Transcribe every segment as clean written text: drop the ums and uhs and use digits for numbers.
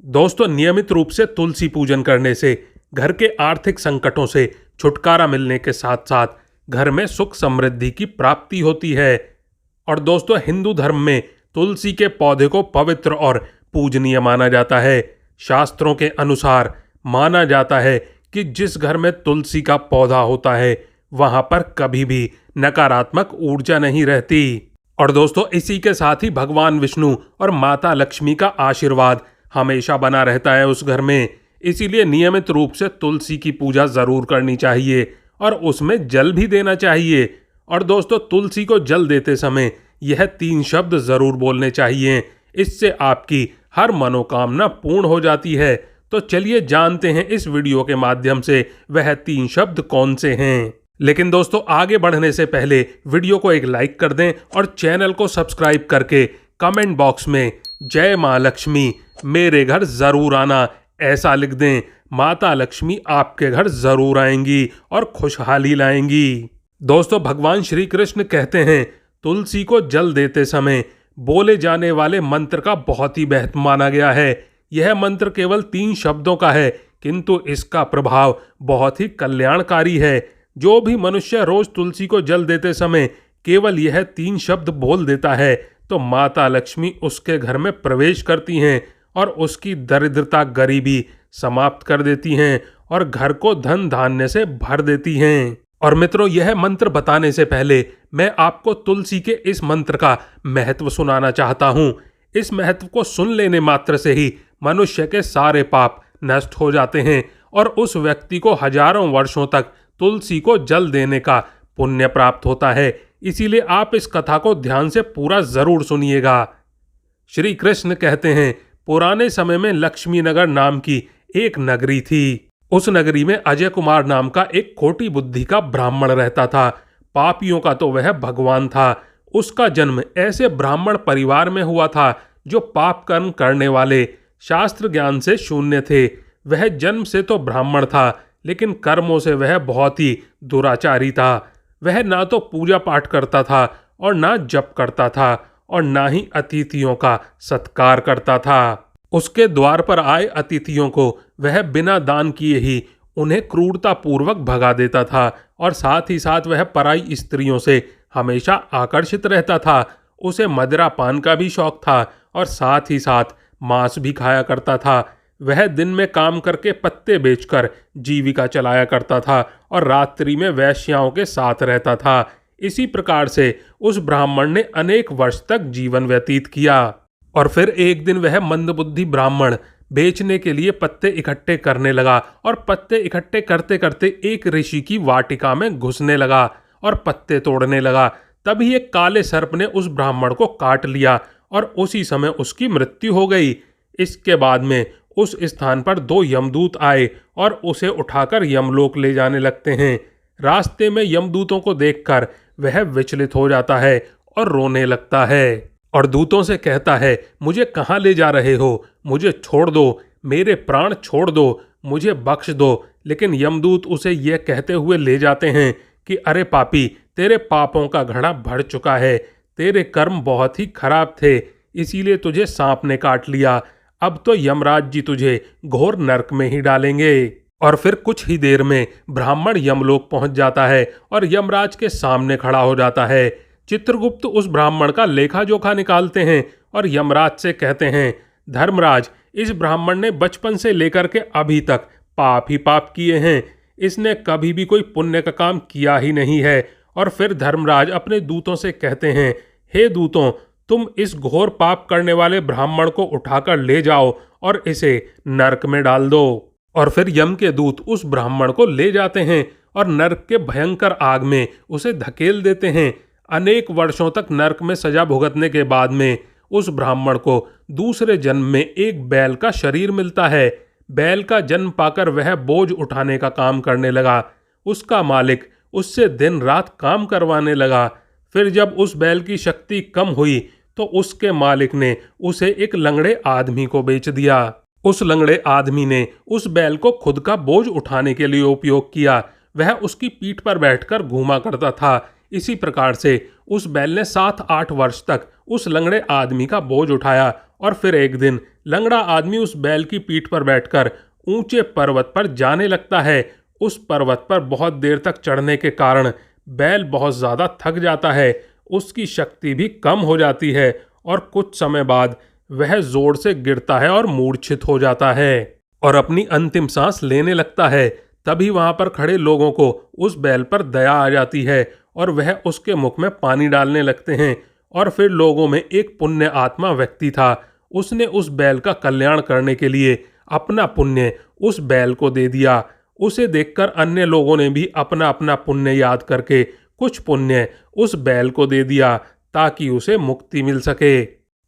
दोस्तों, नियमित रूप से तुलसी पूजन करने से घर के आर्थिक संकटों से छुटकारा मिलने के साथ साथ घर में सुख समृद्धि की प्राप्ति होती है। और दोस्तों, हिंदू धर्म में तुलसी के पौधे को पवित्र और पूजनीय माना जाता है। शास्त्रों के अनुसार माना जाता है कि जिस घर में तुलसी का पौधा होता है वहां पर कभी भी नकारात्मक ऊर्जा नहीं रहती। और दोस्तों, इसी के साथ ही भगवान विष्णु और माता लक्ष्मी का आशीर्वाद हमेशा बना रहता है उस घर में। इसीलिए नियमित रूप से तुलसी की पूजा जरूर करनी चाहिए और उसमें जल भी देना चाहिए। और दोस्तों, तुलसी को जल देते समय यह 3 शब्द जरूर बोलने चाहिए। इससे आपकी हर मनोकामना पूर्ण हो जाती है। तो चलिए जानते हैं इस वीडियो के माध्यम से वह 3 शब्द कौन से हैं। लेकिन दोस्तों, आगे बढ़ने से पहले वीडियो को एक लाइक कर दें और चैनल को सब्सक्राइब करके कमेंट बॉक्स में जय मां लक्ष्मी मेरे घर जरूर आना ऐसा लिख दें। माता लक्ष्मी आपके घर जरूर आएंगी और खुशहाली लाएंगी। दोस्तों, भगवान श्री कृष्ण कहते हैं तुलसी को जल देते समय बोले जाने वाले मंत्र का बहुत ही महत्व माना गया है। यह मंत्र केवल 3 शब्दों का है, किंतु इसका प्रभाव बहुत ही कल्याणकारी है। जो भी मनुष्य रोज तुलसी को जल देते समय केवल यह 3 शब्द बोल देता है तो माता लक्ष्मी उसके घर में प्रवेश करती हैं और उसकी दरिद्रता गरीबी समाप्त कर देती हैं और घर को धन धान्य से भर देती हैं। और मित्रों, यह मंत्र बताने से पहले मैं आपको तुलसी के इस मंत्र का महत्व सुनाना चाहता हूँ। इस महत्व को सुन लेने मात्र से ही मनुष्य के सारे पाप नष्ट हो जाते हैं और उस व्यक्ति को हजारों वर्षों तक तुलसी को जल देने का पुण्य प्राप्त होता है। इसीलिए आप इस कथा को ध्यान से पूरा जरूर सुनिएगा। श्री कृष्ण कहते हैं, पुराने समय में लक्ष्मी नगर नाम की एक नगरी थी। उस नगरी में अजय कुमार नाम का एक खोटी बुद्धि का ब्राह्मण रहता था। पापियों का तो वह भगवान था। उसका जन्म ऐसे ब्राह्मण परिवार में हुआ था जो पाप कर्म करने वाले, शास्त्र ज्ञान से शून्य थे। वह जन्म से तो ब्राह्मण था, लेकिन कर्मों से वह बहुत ही दुराचारी था। वह ना तो पूजा पाठ करता था और ना जप करता था और ना ही अतिथियों का सत्कार करता था। उसके द्वार पर आए अतिथियों को वह बिना दान किए ही उन्हें क्रूरता पूर्वक भगा देता था और साथ ही साथ वह पराई स्त्रियों से हमेशा आकर्षित रहता था। उसे मदिरा पान का भी शौक था और साथ ही साथ मांस भी खाया करता था। वह दिन में काम करके पत्ते बेचकर जीविका चलाया करता था और रात्रि में वैश्याओं के साथ रहता था। इसी प्रकार से उस ब्राह्मण ने अनेक वर्ष तक जीवन व्यतीत किया। और फिर एक दिन वह मंदबुद्धि ब्राह्मण बेचने के लिए पत्ते इकट्ठे करने लगा और पत्ते इकट्ठे करते करते एक ऋषि की वाटिका में घुसने लगा और पत्ते तोड़ने लगा। तभी एक काले सर्प ने उस ब्राह्मण को काट लिया और उसी समय उसकी मृत्यु हो गई। इसके बाद में उस स्थान पर 2 यमदूत आए और उसे उठाकर यमलोक ले जाने लगते हैं। रास्ते में यमदूतों को देखकर वह विचलित हो जाता है और रोने लगता है और दूतों से कहता है, मुझे कहाँ ले जा रहे हो? मुझे छोड़ दो, मेरे प्राण छोड़ दो, मुझे बख्श दो। लेकिन यमदूत उसे यह कहते हुए ले जाते हैं कि अरे पापी, तेरे पापों का घड़ा भर चुका है। तेरे कर्म बहुत ही खराब थे, इसीलिए तुझे सांप ने काट लिया। अब तो यमराज जी तुझे घोर नरक में ही डालेंगे। और फिर कुछ ही देर में ब्राह्मण यमलोक पहुंच जाता है और यमराज के सामने खड़ा हो जाता है। चित्रगुप्त उस ब्राह्मण का लेखा जोखा निकालते हैं और यमराज से कहते हैं, धर्मराज, इस ब्राह्मण ने बचपन से लेकर के अभी तक पाप ही पाप किए हैं। इसने कभी भी कोई पुण्य का काम किया ही नहीं है। और फिर धर्मराज अपने दूतों से कहते हैं, हे दूतों, तुम इस घोर पाप करने वाले ब्राह्मण को उठाकर ले जाओ और इसे नरक में डाल दो। और फिर यम के दूत उस ब्राह्मण को ले जाते हैं और नरक के भयंकर आग में उसे धकेल देते हैं। अनेक वर्षों तक नरक में सजा भुगतने के बाद में उस ब्राह्मण को दूसरे जन्म में एक बैल का शरीर मिलता है। बैल का जन्म पाकर वह बोझ उठाने का काम करने लगा। उसका मालिक उससे दिन रात काम करवाने लगा। फिर जब उस बैल की शक्ति कम हुई तो उसके मालिक ने उसे एक लंगड़े आदमी को बेच दिया। उस लंगड़े आदमी ने उस बैल को खुद का बोझ उठाने के लिए उपयोग किया। वह उसकी पीठ पर बैठकर घूमा करता था। इसी प्रकार से उस बैल ने 7-8 वर्ष तक उस लंगड़े आदमी का बोझ उठाया और फिर एक दिन लंगड़ा आदमी उस बैल की पीठ पर बैठकर ऊंचे पर्वत पर जाने लगता है। उस पर्वत पर बहुत देर तक चढ़ने के कारण बैल बहुत ज्यादा थक जाता है, उसकी शक्ति भी कम हो जाती है और कुछ समय बाद वह जोर से गिरता है और मूर्छित हो जाता है और अपनी अंतिम सांस लेने लगता है। तभी वहां पर खड़े लोगों को उस बैल पर दया आ जाती है और वह उसके मुख में पानी डालने लगते हैं। और फिर लोगों में एक पुण्य आत्मा व्यक्ति था, उसने उस बैल का कल्याण करने के लिए अपना पुण्य उस बैल को दे दिया। उसे देखकर अन्य लोगों ने भी अपना अपना पुण्य याद करके कुछ पुण्य उस बैल को दे दिया ताकि उसे मुक्ति मिल सके।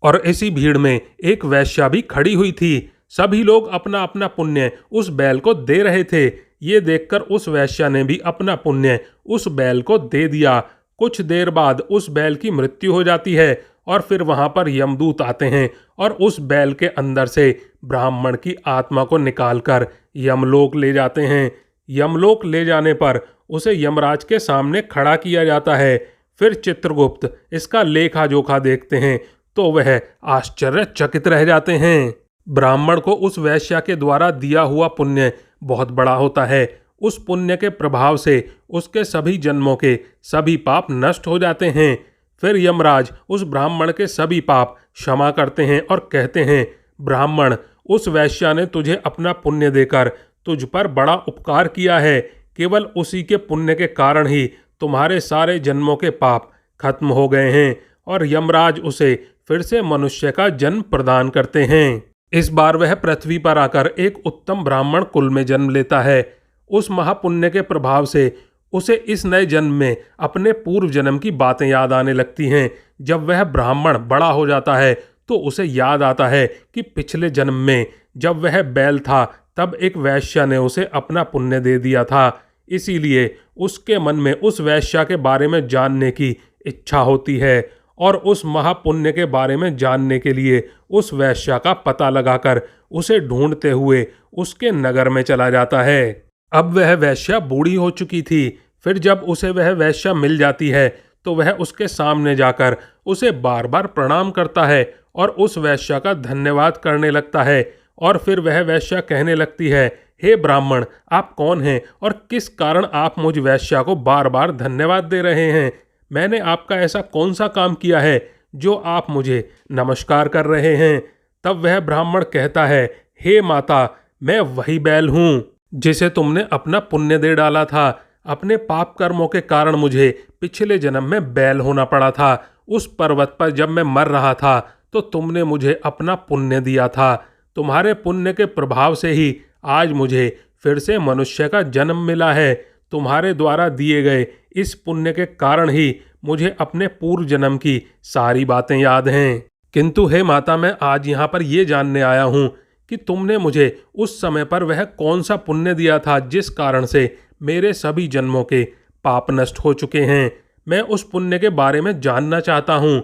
और इसी भीड़ में एक वेश्या भी खड़ी हुई थी। सभी लोग अपना अपना पुण्य उस बैल को दे रहे थे। ये देखकर उस वेश्या ने भी अपना पुण्य उस बैल को दे दिया। कुछ देर बाद उस बैल की मृत्यु हो जाती है और फिर वहां पर यमदूत आते हैं और उस बैल के अंदर से ब्राह्मण की आत्मा को निकालकर यमलोक ले जाते हैं। यमलोक ले जाने पर उसे यमराज के सामने खड़ा किया जाता है। फिर चित्रगुप्त इसका लेखा जोखा देखते हैं तो वह आश्चर्यचकित रह जाते हैं। ब्राह्मण को उस वैश्या के द्वारा दिया हुआ पुण्य बहुत बड़ा होता है। उस पुण्य के प्रभाव से उसके सभी जन्मों के सभी पाप नष्ट हो जाते हैं। फिर यमराज उस ब्राह्मण के सभी पाप क्षमा करते हैं और कहते हैं, ब्राह्मण, उस वैश्या ने तुझे अपना पुण्य देकर तुझ पर बड़ा उपकार किया है। केवल उसी के पुण्य के कारण ही तुम्हारे सारे जन्मों के पाप खत्म हो गए हैं और यमराज उसे फिर से मनुष्य का जन्म प्रदान करते हैं। इस बार वह पृथ्वी पर आकर एक उत्तम ब्राह्मण कुल में जन्म लेता है। उस महापुण्य के प्रभाव से उसे इस नए जन्म में अपने पूर्व जन्म की बातें याद आने लगती हैं। जब वह ब्राह्मण बड़ा हो जाता है तो उसे याद आता है कि पिछले जन्म में जब वह बैल था तब एक वैश्या ने उसे अपना पुण्य दे दिया था। इसीलिए उसके मन में उस वैश्या के बारे में जानने की इच्छा होती है और उस महापुण्य के बारे में जानने के लिए उस वैश्या का पता लगाकर उसे ढूंढते हुए उसके नगर में चला जाता है। अब वह वैश्या बूढ़ी हो चुकी थी। फिर जब उसे वह वैश्या मिल जाती है तो वह उसके सामने जाकर उसे बार बार प्रणाम करता है और उस वैश्या का धन्यवाद करने लगता है। और फिर वह वैश्या कहने लगती है, हे ब्राह्मण, आप कौन हैं और किस कारण आप मुझ वैश्या को बार बार धन्यवाद दे रहे हैं? मैंने आपका ऐसा कौन सा काम किया है जो आप मुझे नमस्कार कर रहे हैं? तब वह ब्राह्मण कहता है, हे माता, मैं वही बैल हूँ जिसे तुमने अपना पुण्य दे डाला था। अपने पाप कर्मों के कारण मुझे पिछले जन्म में बैल होना पड़ा था। उस पर्वत पर जब मैं मर रहा था तो तुमने मुझे अपना पुण्य दिया था। तुम्हारे पुण्य के प्रभाव से ही आज मुझे फिर से मनुष्य का जन्म मिला है। तुम्हारे द्वारा दिए गए इस पुण्य के कारण ही मुझे अपने पूर्व जन्म की सारी बातें याद हैं। किंतु हे माता, मैं आज यहाँ पर ये जानने आया हूँ कि तुमने मुझे उस समय पर वह कौन सा पुण्य दिया था जिस कारण से मेरे सभी जन्मों के पाप नष्ट हो चुके हैं। मैं उस पुण्य के बारे में जानना चाहता हूँ।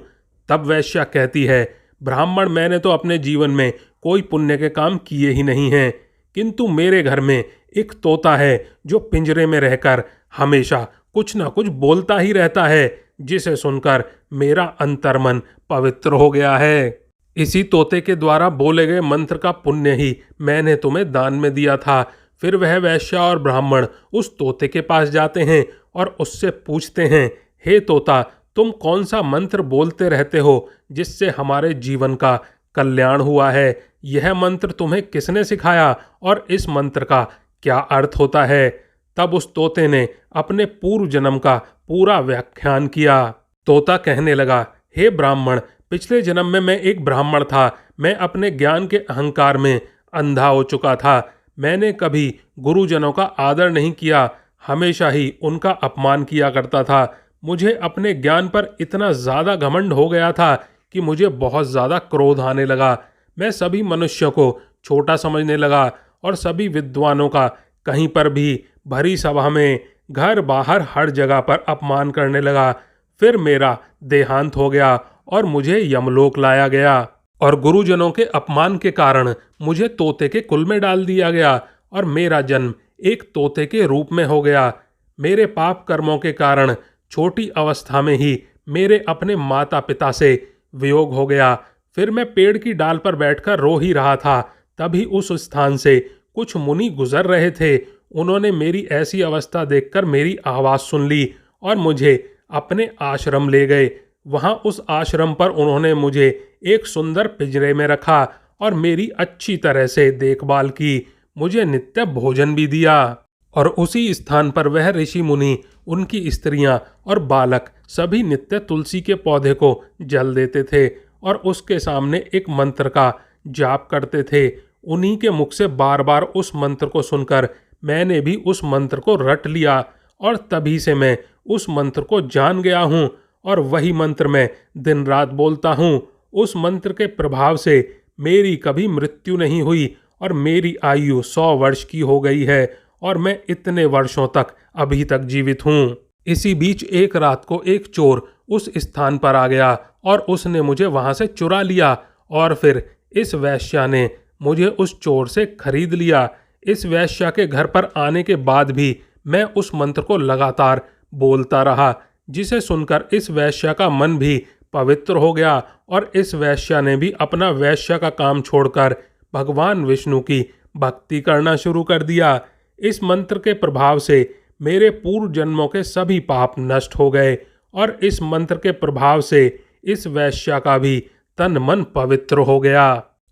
तब वैश्या कहती है, ब्राह्मण, मैंने तो अपने जीवन में कोई पुण्य के काम किए ही नहीं हैं, किंतु मेरे घर में एक तोता है जो पिंजरे में रहकर हमेशा कुछ ना कुछ बोलता ही रहता है, जिसे सुनकर मेरा अंतर्मन पवित्र हो गया है। इसी तोते के द्वारा बोले गए मंत्र का पुण्य ही मैंने तुम्हें दान में दिया था। फिर वह वैश्या और ब्राह्मण उस तोते के पास जाते हैं और उससे पूछते हैं, हे तोता, तुम कौन सा मंत्र बोलते रहते हो जिससे हमारे जीवन का कल्याण हुआ है? यह मंत्र तुम्हें किसने सिखाया और इस मंत्र का क्या अर्थ होता है? तब उस तोते ने अपने पूर्व जन्म का पूरा व्याख्यान किया। तोता कहने लगा, हे ब्राह्मण, पिछले जन्म में मैं एक ब्राह्मण था। मैं अपने ज्ञान के अहंकार में अंधा हो चुका था। मैंने कभी गुरुजनों का आदर नहीं किया, हमेशा ही उनका अपमान किया करता था। मुझे अपने ज्ञान पर इतना ज़्यादा घमंड हो गया था कि मुझे बहुत ज़्यादा क्रोध आने लगा। मैं सभी मनुष्यों को छोटा समझने लगा और सभी विद्वानों का कहीं पर भी, भरी सभा में, घर बाहर, हर जगह पर अपमान करने लगा। फिर मेरा देहांत हो गया और मुझे यमलोक लाया गया और गुरुजनों के अपमान के कारण मुझे तोते के कुल में डाल दिया गया और मेरा जन्म एक तोते के रूप में हो गया। मेरे पाप कर्मों के कारण छोटी अवस्था में ही मेरे अपने माता पिता से वियोग हो गया। फिर मैं पेड़ की डाल पर बैठकर रो ही रहा था, तभी उस स्थान से कुछ मुनि गुजर रहे थे। उन्होंने मेरी ऐसी अवस्था देखकर मेरी आवाज़ सुन ली और मुझे अपने आश्रम ले गए। वहाँ उस आश्रम पर उन्होंने मुझे एक सुंदर पिंजरे में रखा और मेरी अच्छी तरह से देखभाल की। मुझे नित्य भोजन भी दिया और उसी स्थान पर वह ऋषि मुनि, उनकी स्त्रियां और बालक सभी नित्य तुलसी के पौधे को जल देते थे और उसके सामने एक मंत्र का जाप करते थे। उन्हीं के मुख से बार बार उस मंत्र को सुनकर मैंने भी उस मंत्र को रट लिया और तभी से मैं उस मंत्र को जान गया हूँ और वही मंत्र मैं दिन रात बोलता हूँ। उस मंत्र के प्रभाव से मेरी कभी मृत्यु नहीं हुई और मेरी आयु 100 वर्ष की हो गई है और मैं इतने वर्षों तक अभी तक जीवित हूँ। इसी बीच एक रात को एक चोर उस स्थान पर आ गया और उसने मुझे वहां से चुरा लिया और फिर इस वेश्या ने मुझे उस चोर से खरीद लिया। इस वेश्या के घर पर आने के बाद भी मैं उस मंत्र को लगातार बोलता रहा, जिसे सुनकर इस वेश्या का मन भी पवित्र हो गया और इस वेश्या ने भी अपना वेश्या का काम छोड़कर भगवान विष्णु की भक्ति करना शुरू कर दिया। इस मंत्र के प्रभाव से मेरे पूर्व जन्मों के सभी पाप नष्ट हो गए और इस मंत्र के प्रभाव से इस वेश्या का भी तन मन पवित्र हो गया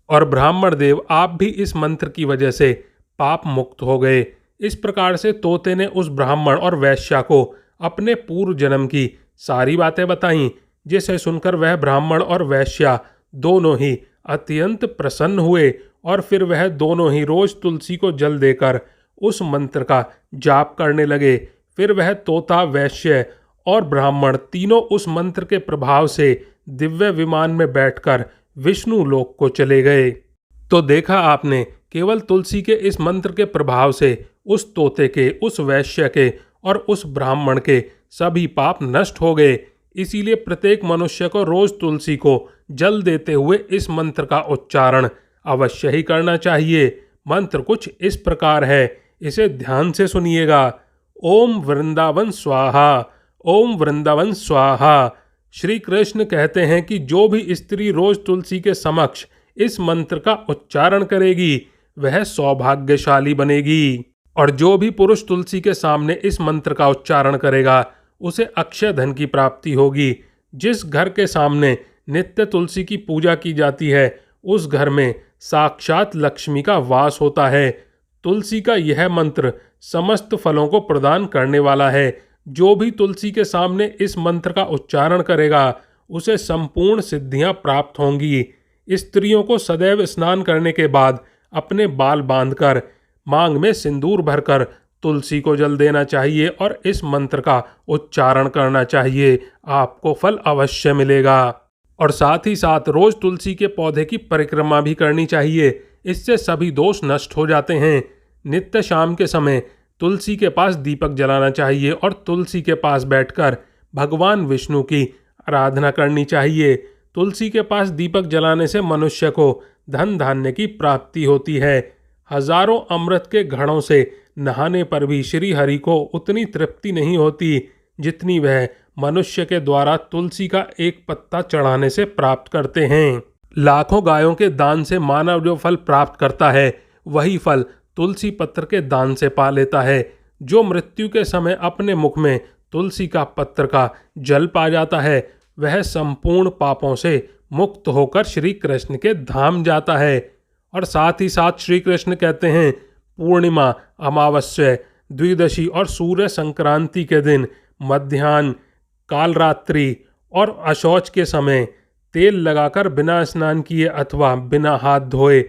और ब्राह्मण देव आप भी इस मंत्र की वजह से पाप मुक्त हो गए। इस प्रकार से तोते ने उस ब्राह्मण और वैश्या को अपने पूर्व जन्म की सारी बातें बताईं, जिसे सुनकर वह ब्राह्मण और वैश्या दोनों ही अत्यंत प्रसन्न हुए और फिर वह दोनों ही रोज तुलसी को जल देकर उस मंत्र का जाप करने लगे। फिर वह तोता, वैश्य और ब्राह्मण तीनों उस मंत्र के प्रभाव से दिव्य विमान में बैठकर विष्णु लोक को चले गए। तो देखा आपने, केवल तुलसी के इस मंत्र के प्रभाव से उस तोते के, उस वैश्य के और उस ब्राह्मण के सभी पाप नष्ट हो गए। इसीलिए प्रत्येक मनुष्य को रोज तुलसी को जल देते हुए इस मंत्र का उच्चारण अवश्य ही करना चाहिए। मंत्र कुछ इस प्रकार है, इसे ध्यान से सुनिएगा। ओम वृंदावन स्वाहा, ओम वृंदावन स्वाहा। श्री कृष्ण कहते हैं कि जो भी स्त्री रोज तुलसी के समक्ष इस मंत्र का उच्चारण करेगी वह सौभाग्यशाली बनेगी और जो भी पुरुष तुलसी के सामने इस मंत्र का उच्चारण करेगा उसे अक्षय धन की प्राप्ति होगी। जिस घर के सामने नित्य तुलसी की पूजा की जाती है उस घर में साक्षात लक्ष्मी का वास होता है। तुलसी का यह मंत्र समस्त फलों को प्रदान करने वाला है। जो भी तुलसी के सामने इस मंत्र का उच्चारण करेगा उसे संपूर्ण सिद्धियां प्राप्त होंगी। स्त्रियों को सदैव स्नान करने के बाद अपने बाल बांधकर मांग में सिंदूर भरकर तुलसी को जल देना चाहिए और इस मंत्र का उच्चारण करना चाहिए। आपको फल अवश्य मिलेगा और साथ ही साथ रोज तुलसी के पौधे की परिक्रमा भी करनी चाहिए। इससे सभी दोष नष्ट हो जाते हैं। नित्य शाम के समय तुलसी के पास दीपक जलाना चाहिए और तुलसी के पास बैठकर भगवान विष्णु की आराधना करनी चाहिए। तुलसी के पास दीपक जलाने से मनुष्य को धन धान्य की प्राप्ति होती है। हजारों अमृत के घड़ों से नहाने पर भी श्री हरि को उतनी तृप्ति नहीं होती जितनी वह मनुष्य के द्वारा तुलसी का एक पत्ता चढ़ाने से प्राप्त करते हैं। लाखों गायों के दान से मानव जो फल प्राप्त करता है वही फल तुलसी पत्र के दान से पा लेता है। जो मृत्यु के समय अपने मुख में तुलसी का पत्र का जल पा जाता है वह संपूर्ण पापों से मुक्त होकर श्री कृष्ण के धाम जाता है। और साथ ही साथ श्री कृष्ण कहते हैं पूर्णिमा, अमावस्या, द्विदशी और सूर्य संक्रांति के दिन मध्याह्न, कालरात्रि और अशौच के समय तेल लगाकर बिना स्नान किए अथवा बिना हाथ धोए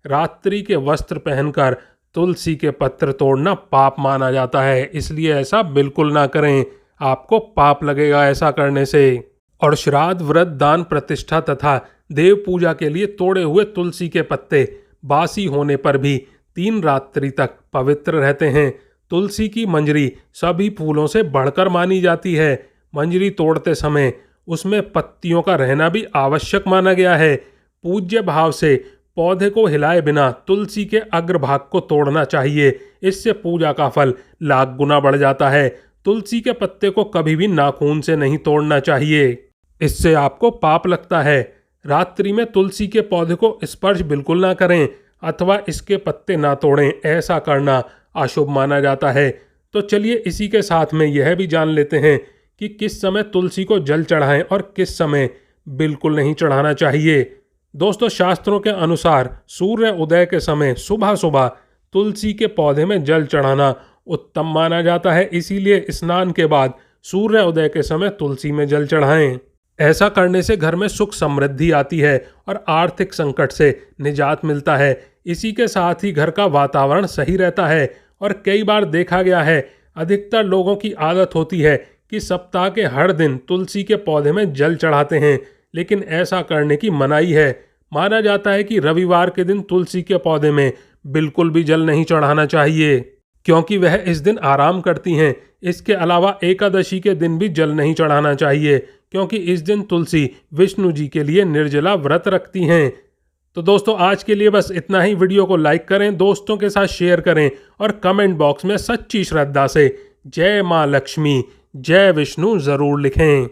रात्रि के वस्त्र पहनकर तुलसी के पत्र तोड़ना पाप माना जाता है। इसलिए ऐसा बिल्कुल ना करें, आपको पाप लगेगा ऐसा करने से। और श्राद्ध, व्रत, दान, प्रतिष्ठा तथा देव पूजा के लिए तोड़े हुए तुलसी के पत्ते बासी होने पर भी 3 रात्रि तक पवित्र रहते हैं। तुलसी की मंजरी सभी फूलों से बढ़कर मानी जाती है। मंजरी तोड़ते समय उसमें पत्तियों का रहना भी आवश्यक माना गया है। पूज्य भाव से पौधे को हिलाए बिना तुलसी के अग्रभाग को तोड़ना चाहिए। इससे पूजा का फल लाख गुना बढ़ जाता है। तुलसी के पत्ते को कभी भी नाखून से नहीं तोड़ना चाहिए, इससे आपको पाप लगता है। रात्रि में तुलसी के पौधे को स्पर्श बिल्कुल ना करें अथवा इसके पत्ते ना तोड़ें, ऐसा करना अशुभ माना जाता है। तो चलिए इसी के साथ में यह भी जान लेते हैं कि किस समय तुलसी को जल चढ़ाएं और किस समय बिल्कुल नहीं चढ़ाना चाहिए। दोस्तों, शास्त्रों के अनुसार सूर्य उदय के समय सुबह सुबह तुलसी के पौधे में जल चढ़ाना उत्तम माना जाता है, इसीलिए स्नान के बाद सूर्य उदय के समय तुलसी में जल चढ़ाएं। ऐसा करने से घर में सुख समृद्धि आती है और आर्थिक संकट से निजात मिलता है। इसी के साथ ही घर का वातावरण सही रहता है। और कई बार देखा गया है, अधिकतर लोगों की आदत होती है कि सप्ताह के हर दिन तुलसी के पौधे में जल चढ़ाते हैं, लेकिन ऐसा करने की मनाही है। माना जाता है कि रविवार के दिन तुलसी के पौधे में बिल्कुल भी जल नहीं चढ़ाना चाहिए, क्योंकि वह इस दिन आराम करती हैं। इसके अलावा एकादशी के दिन भी जल नहीं चढ़ाना चाहिए, क्योंकि इस दिन तुलसी विष्णु जी के लिए निर्जला व्रत रखती हैं। तो दोस्तों, आज के लिए बस इतना ही। वीडियो को लाइक करें, दोस्तों के साथ शेयर करें और कमेंट बॉक्स में सच्ची श्रद्धा से जय मां लक्ष्मी, जय विष्णु जरूर लिखें।